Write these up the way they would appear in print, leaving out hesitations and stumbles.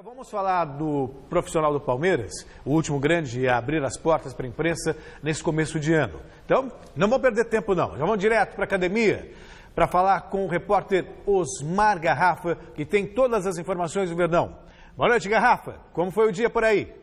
Vamos falar do profissional do Palmeiras, o último grande a abrir as portas para a imprensa nesse começo de ano. Então, não vamos perder tempo não, já vamos direto para a academia para falar com o repórter Osmar Garrafa, que tem todas as informações do Verdão. Boa noite, Garrafa. Como foi o dia por aí?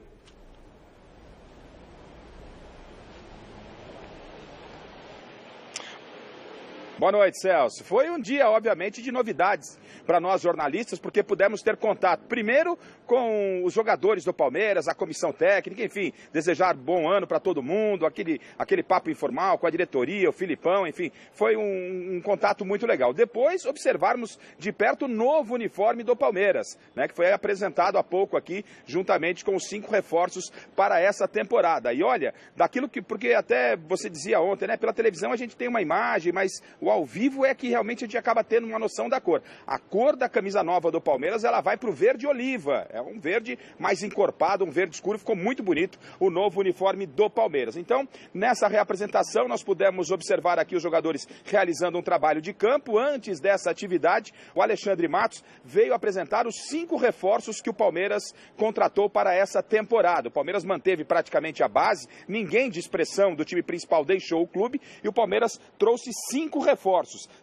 Boa noite, Celso. Foi um dia, obviamente, de novidades para nós jornalistas, porque pudemos ter contato, primeiro, com os jogadores do Palmeiras, a comissão técnica, enfim, desejar bom ano para todo mundo, aquele papo informal com a diretoria, o Filipão, enfim, foi um contato muito legal. Depois, observarmos de perto o novo uniforme do Palmeiras, né, que foi apresentado há pouco aqui, juntamente com os 5 reforços para essa temporada. E olha, daquilo que, porque até você dizia ontem, né, pela televisão a gente tem uma imagem, mas o ao vivo é que realmente a gente acaba tendo uma noção da cor. A cor da camisa nova do Palmeiras, ela vai para o verde oliva. É um verde mais encorpado, um verde escuro. Ficou muito bonito o novo uniforme do Palmeiras. Então, nessa reapresentação, nós pudemos observar aqui os jogadores realizando um trabalho de campo. Antes dessa atividade, o Alexandre Matos veio apresentar os 5 reforços que o Palmeiras contratou para essa temporada. O Palmeiras manteve praticamente a base, ninguém de expressão do time principal deixou o clube e o Palmeiras trouxe 5 reforços.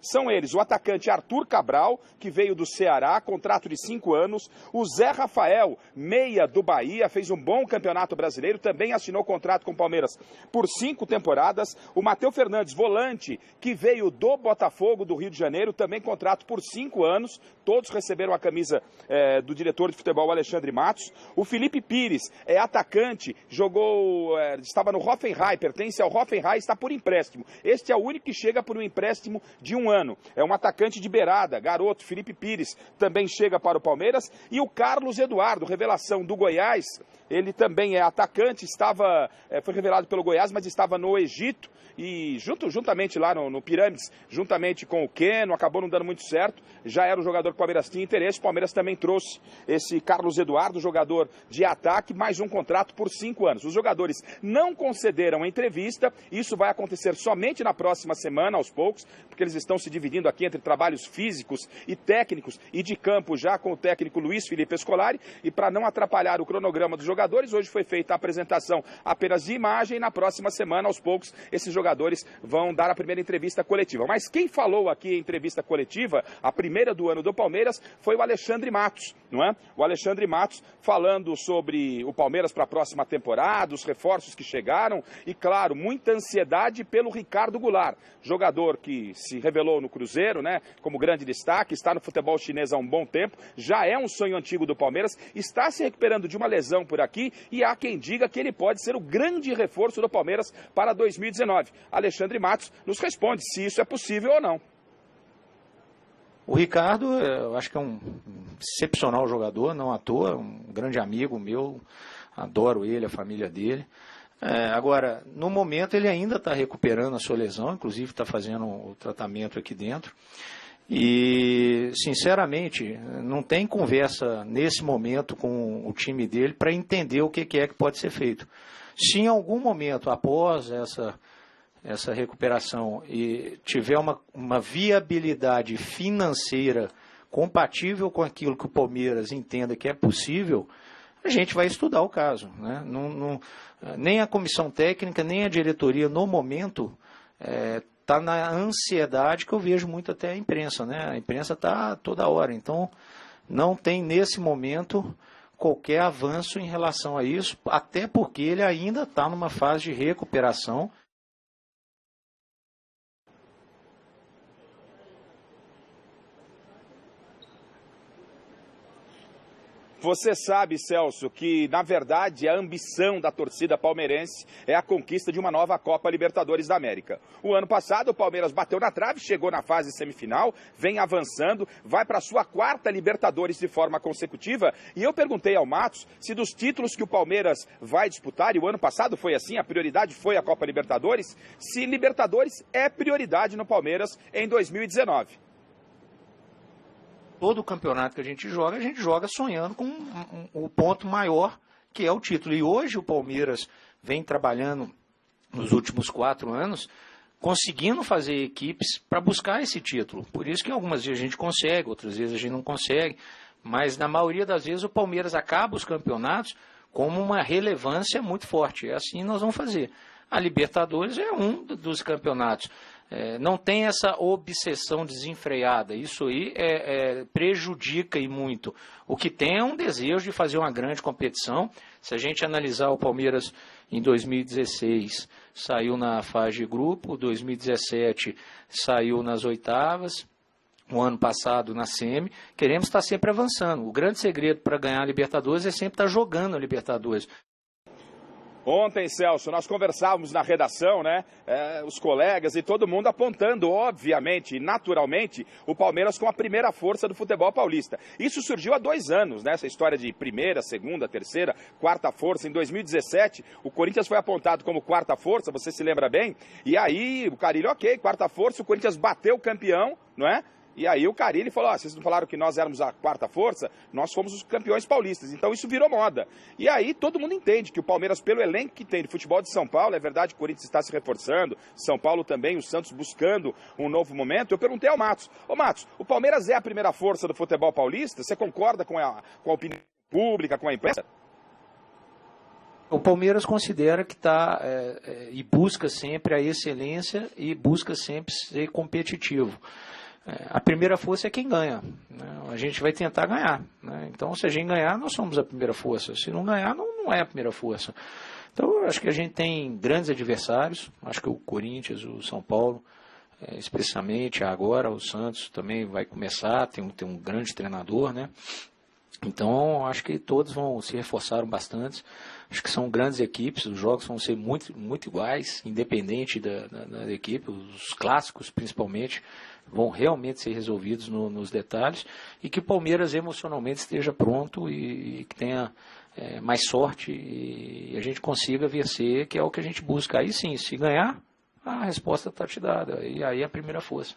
São eles o atacante Arthur Cabral, que veio do Ceará, contrato de 5 anos, o Zé Rafael, meia do Bahia, fez um bom campeonato brasileiro, também assinou contrato com o Palmeiras por 5 temporadas, o Matheus Fernandes, volante, que veio do Botafogo do Rio de Janeiro, também contrato por 5 anos, todos receberam a camisa do diretor de futebol Alexandre Matos, o Felipe Pires, é atacante, jogou, estava no Hoffenheim, pertence ao Hoffenheim, está por empréstimo, este é o único que chega por um empréstimo de 1 ano, é um atacante de beirada, garoto, Felipe Pires, também chega para o Palmeiras, e o Carlos Eduardo, revelação do Goiás, ele também é atacante, foi revelado pelo Goiás, mas estava no Egito, e juntamente lá no Pirâmides, juntamente com o Keno, acabou não dando muito certo, já era um jogador que o Palmeiras tinha interesse, o Palmeiras também trouxe esse Carlos Eduardo, jogador de ataque, mais um contrato por 5 anos. Os jogadores não concederam entrevista, isso vai acontecer somente na próxima semana, aos poucos, porque eles estão se dividindo aqui entre trabalhos físicos e técnicos e de campo já com o técnico Luiz Felipe Scolari, e para não atrapalhar o cronograma dos jogadores, hoje foi feita a apresentação apenas de imagem, e na próxima semana, aos poucos, esses jogadores vão dar a primeira entrevista coletiva. Mas quem falou aqui em entrevista coletiva, a primeira do ano do Palmeiras, foi o Alexandre Matos, não é? O Alexandre Matos falando sobre o Palmeiras para a próxima temporada, os reforços que chegaram e, claro, muita ansiedade pelo Ricardo Goulart, jogador que se revelou no Cruzeiro, né, como grande destaque, está no futebol chinês há um bom tempo, já é um sonho antigo do Palmeiras, está se recuperando de uma lesão por aqui e há quem diga que ele pode ser o grande reforço do Palmeiras para 2019. Alexandre Matos nos responde se isso é possível ou não. O Ricardo, eu acho que é um excepcional jogador, não à toa, um grande amigo meu, adoro ele, a família dele. Agora, no momento ele ainda está recuperando a sua lesão, inclusive está fazendo o tratamento aqui dentro. E, sinceramente, não tem conversa nesse momento com o time dele para entender o que é que pode ser feito. Se em algum momento, após essa recuperação, e tiver uma viabilidade financeira compatível com aquilo que o Palmeiras entenda que é possível, a gente vai estudar o caso, né? Nem a comissão técnica, nem a diretoria, no momento, está na ansiedade que eu vejo muito até a imprensa, né? A imprensa está toda hora, então não tem nesse momento qualquer avanço em relação a isso, até porque ele ainda está numa fase de recuperação. Você sabe, Celso, que, na verdade, a ambição da torcida palmeirense é a conquista de uma nova Copa Libertadores da América. O ano passado, o Palmeiras bateu na trave, chegou na fase semifinal, vem avançando, vai para a sua 4ª Libertadores de forma consecutiva. E eu perguntei ao Matos se dos títulos que o Palmeiras vai disputar, e o ano passado foi assim, a prioridade foi a Copa Libertadores, se Libertadores é prioridade no Palmeiras em 2019. Todo o campeonato que a gente joga sonhando com o ponto maior, que é o título. E hoje o Palmeiras vem trabalhando nos últimos 4 anos, conseguindo fazer equipes para buscar esse título. Por isso que algumas vezes a gente consegue, outras vezes a gente não consegue. Mas na maioria das vezes o Palmeiras acaba os campeonatos como uma relevância muito forte. É assim que nós vamos fazer. A Libertadores é um dos campeonatos. Não tem essa obsessão desenfreada. Isso aí prejudica e muito. O que tem é um desejo de fazer uma grande competição. Se a gente analisar o Palmeiras em 2016, saiu na fase de grupo, 2017 saiu nas oitavas, o ano passado na semi. Queremos estar sempre avançando. O grande segredo para ganhar a Libertadores é sempre estar jogando a Libertadores. Ontem, Celso, nós conversávamos na redação, né? Os colegas e todo mundo apontando, obviamente e naturalmente, o Palmeiras com a primeira força do futebol paulista. Isso surgiu há 2 anos, né? Essa história de primeira, segunda, terceira, quarta força. Em 2017, o Corinthians foi apontado como quarta força, você se lembra bem? E aí, o Carille, ok, quarta força, o Corinthians bateu o campeão, não é? E aí o Carille falou, vocês não falaram que nós éramos a quarta força? Nós fomos os campeões paulistas. Então isso virou moda. E aí todo mundo entende que o Palmeiras, pelo elenco que tem de futebol de São Paulo, é verdade que o Corinthians está se reforçando, São Paulo também, o Santos buscando um novo momento. Eu perguntei ao Matos, Matos, o Palmeiras é a primeira força do futebol paulista? Você concorda com a opinião pública, com a imprensa? O Palmeiras considera que está e busca sempre a excelência e busca sempre ser competitivo. A primeira força é quem ganha, né? A gente vai tentar ganhar, né? Então, se a gente ganhar, nós somos a primeira força. Se não ganhar, não é a primeira força. Então, eu acho que a gente tem grandes adversários. Acho que o Corinthians, o São Paulo, especialmente agora, o Santos também vai começar. Tem um grande treinador, né? Então, acho que todos vão se reforçar bastante. Acho que são grandes equipes, os jogos vão ser muito, muito iguais, independente da equipe, os clássicos principalmente, vão realmente ser resolvidos nos detalhes, e que o Palmeiras emocionalmente esteja pronto e que tenha mais sorte e a gente consiga vencer, que é o que a gente busca. Aí sim, se ganhar, a resposta está te dada, e aí é a primeira força.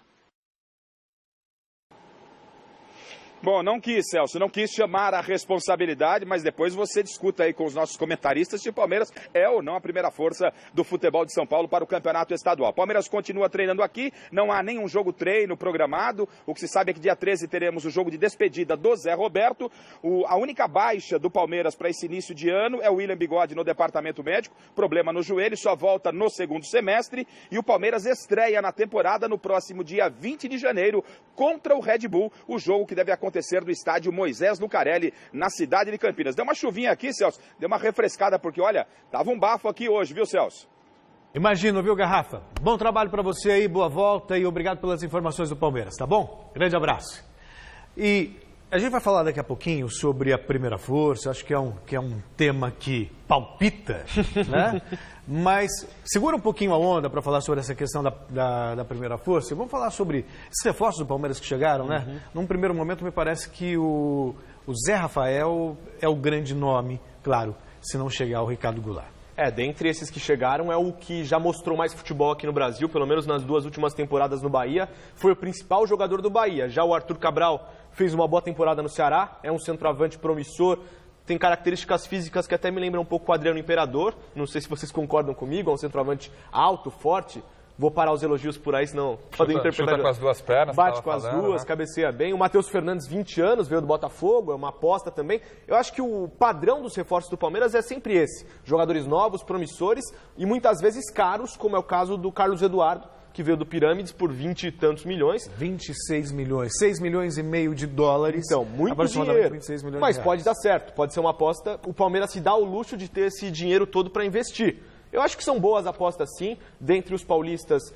Bom, não quis, Celso, não quis chamar a responsabilidade, mas depois você discuta aí com os nossos comentaristas se o Palmeiras é ou não a primeira força do futebol de São Paulo para o campeonato estadual. Palmeiras continua treinando aqui, não há nenhum jogo treino programado, o que se sabe é que dia 13 teremos o jogo de despedida do Zé Roberto. A única baixa do Palmeiras para esse início de ano é o William Bigode no departamento médico, problema no joelho, só volta no segundo semestre, e o Palmeiras estreia na temporada no próximo dia 20 de janeiro contra o Red Bull, o jogo que deve acontecer no estádio Moisés Lucarelli, na cidade de Campinas. Deu uma chuvinha aqui, Celso, deu uma refrescada, porque olha, tava um bafo aqui hoje, viu, Celso? Imagino, viu, Garrafa? Bom trabalho para você aí, boa volta e obrigado pelas informações do Palmeiras, tá bom? Grande abraço. E a gente vai falar daqui a pouquinho sobre a primeira força, acho que é um tema que palpita, né? Mas segura um pouquinho a onda para falar sobre essa questão da primeira força. Vamos falar sobre esses reforços do Palmeiras que chegaram, né? Uhum. Num primeiro momento me parece que o Zé Rafael é o grande nome, claro, se não chegar o Ricardo Goulart. Dentre esses que chegaram, é o que já mostrou mais futebol aqui no Brasil, pelo menos nas 2 últimas temporadas no Bahia. Foi o principal jogador do Bahia. Já o Arthur Cabral fez uma boa temporada no Ceará, é um centroavante promissor, tem características físicas que até me lembram um pouco o Adriano Imperador. Não sei se vocês concordam comigo, é um centroavante alto, forte. Vou parar os elogios por aí, senão podem interpretar. Chuta com as 2 pernas. Bate com as duas, né? Cabeceia bem. O Matheus Fernandes, 20 anos, veio do Botafogo, é uma aposta também. Eu acho que o padrão dos reforços do Palmeiras é sempre esse. Jogadores novos, promissores e muitas vezes caros, como é o caso do Carlos Eduardo, que veio do Pirâmides por 20 e tantos milhões. 26 milhões, 6 milhões e meio de dólares. Então, muito dinheiro. 26 milhões mas de reais. Pode dar certo, pode ser uma aposta. O Palmeiras se dá o luxo de ter esse dinheiro todo para investir. Eu acho que são boas apostas, sim. Dentre os paulistas,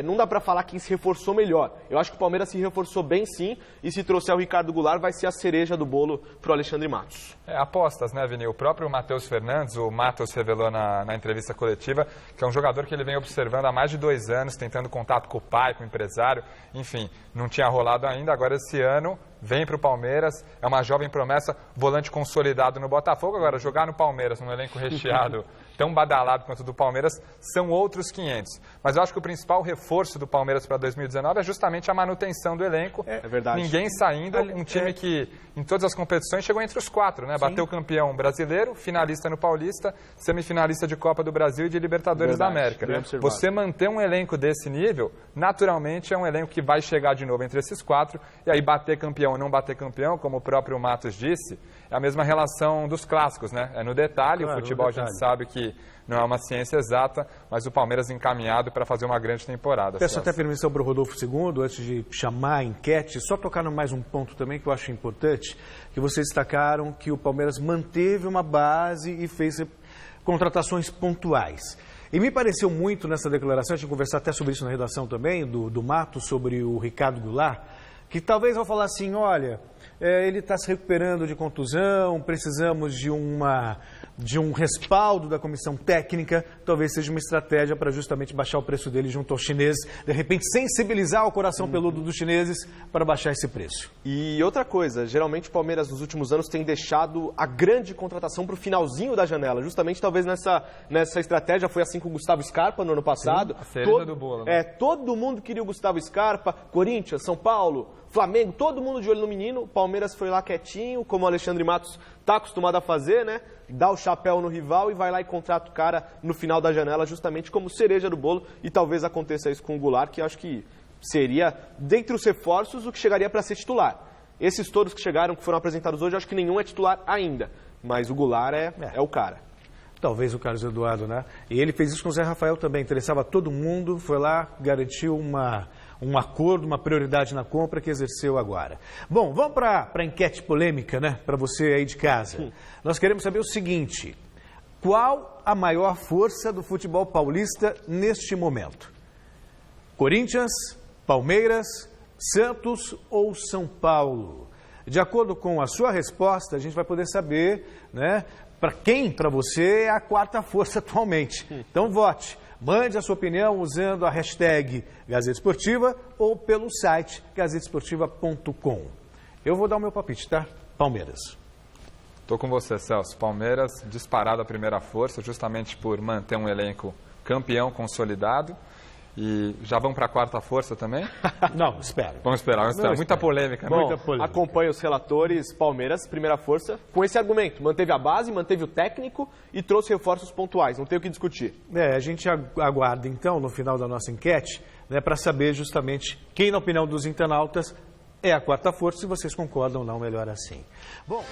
não dá para falar quem se reforçou melhor. Eu acho que o Palmeiras se reforçou bem, sim. E se trouxer o Ricardo Goulart, vai ser a cereja do bolo para o Alexandre Matos. Apostas, né, Vini? O próprio Matheus Fernandes, o Matos revelou na entrevista coletiva, que é um jogador que ele vem observando há mais de 2 anos, tentando contato com o pai, com o empresário. Enfim, não tinha rolado ainda. Agora, esse ano, vem para o Palmeiras. É uma jovem promessa, volante consolidado no Botafogo. Agora, jogar no Palmeiras, num elenco recheado tão badalado quanto o do Palmeiras, são outros 500. Mas eu acho que o principal reforço do Palmeiras para 2019 é justamente a manutenção do elenco. É verdade. Ninguém saindo, um time que em todas as competições chegou entre os 4, né? Bateu campeão brasileiro, finalista no Paulista, semifinalista de Copa do Brasil e de Libertadores da América. Você manter um elenco desse nível, naturalmente é um elenco que vai chegar de novo entre esses 4, e aí bater campeão ou não bater campeão, como o próprio Matos disse, é a mesma relação dos clássicos, né? É no detalhe, claro, o futebol a gente sabe que não é uma ciência exata, mas o Palmeiras encaminhado para fazer uma grande temporada. Peço até permissão para o Rodolfo II, antes de chamar a enquete, só tocar mais um ponto também que eu acho importante, que vocês destacaram que o Palmeiras manteve uma base e fez contratações pontuais. E me pareceu muito nessa declaração, a gente conversar até sobre isso na redação também, do Matos, sobre o Ricardo Goulart, que talvez ao falar assim, olha, ele está se recuperando de contusão, precisamos de um respaldo da comissão técnica, talvez seja uma estratégia para justamente baixar o preço dele junto aos chineses, de repente sensibilizar o coração peludo dos chineses para baixar esse preço. E outra coisa, geralmente o Palmeiras nos últimos anos tem deixado a grande contratação para o finalzinho da janela, justamente talvez nessa estratégia, foi assim com o Gustavo Scarpa no ano passado. Sim, a cereja do bolo, né? Todo mundo queria o Gustavo Scarpa, Corinthians, São Paulo, Flamengo, todo mundo de olho no menino, o Palmeiras foi lá quietinho, como o Alexandre Matos está acostumado a fazer, né? Dá o chapéu no rival e vai lá e contrata o cara no final da janela, justamente como cereja do bolo, e talvez aconteça isso com o Goulart, que eu acho que seria, dentre os reforços, o que chegaria para ser titular. Esses todos que chegaram, que foram apresentados hoje, eu acho que nenhum é titular ainda, mas o Goulart é o cara. Talvez o Carlos Eduardo, né? E ele fez isso com o Zé Rafael também, interessava todo mundo, foi lá, garantiu um acordo, uma prioridade na compra que exerceu agora. Bom, vamos para a enquete polêmica, né? Para você aí de casa. Nós queremos saber o seguinte, qual a maior força do futebol paulista neste momento? Corinthians, Palmeiras, Santos ou São Paulo? De acordo com a sua resposta, a gente vai poder saber, né? Para quem, para você, é a quarta força atualmente. Então vote. Mande a sua opinião usando a hashtag Gazeta Esportiva ou pelo site gazetesportiva.com. Eu vou dar o meu palpite, tá? Palmeiras. Estou com você, Celso. Palmeiras disparado a primeira força, justamente por manter um elenco campeão consolidado. E já vamos para a quarta força também? Não, espera. Vamos esperar. Muita polêmica. Bom, muita polêmica. Acompanha os relatores, Palmeiras, primeira força, com esse argumento. Manteve a base, manteve o técnico e trouxe reforços pontuais. Não tem o que discutir. A gente aguarda, então, no final da nossa enquete, né, para saber justamente quem, na opinião dos internautas, é a quarta força, se vocês concordam ou não, melhor assim. Bom...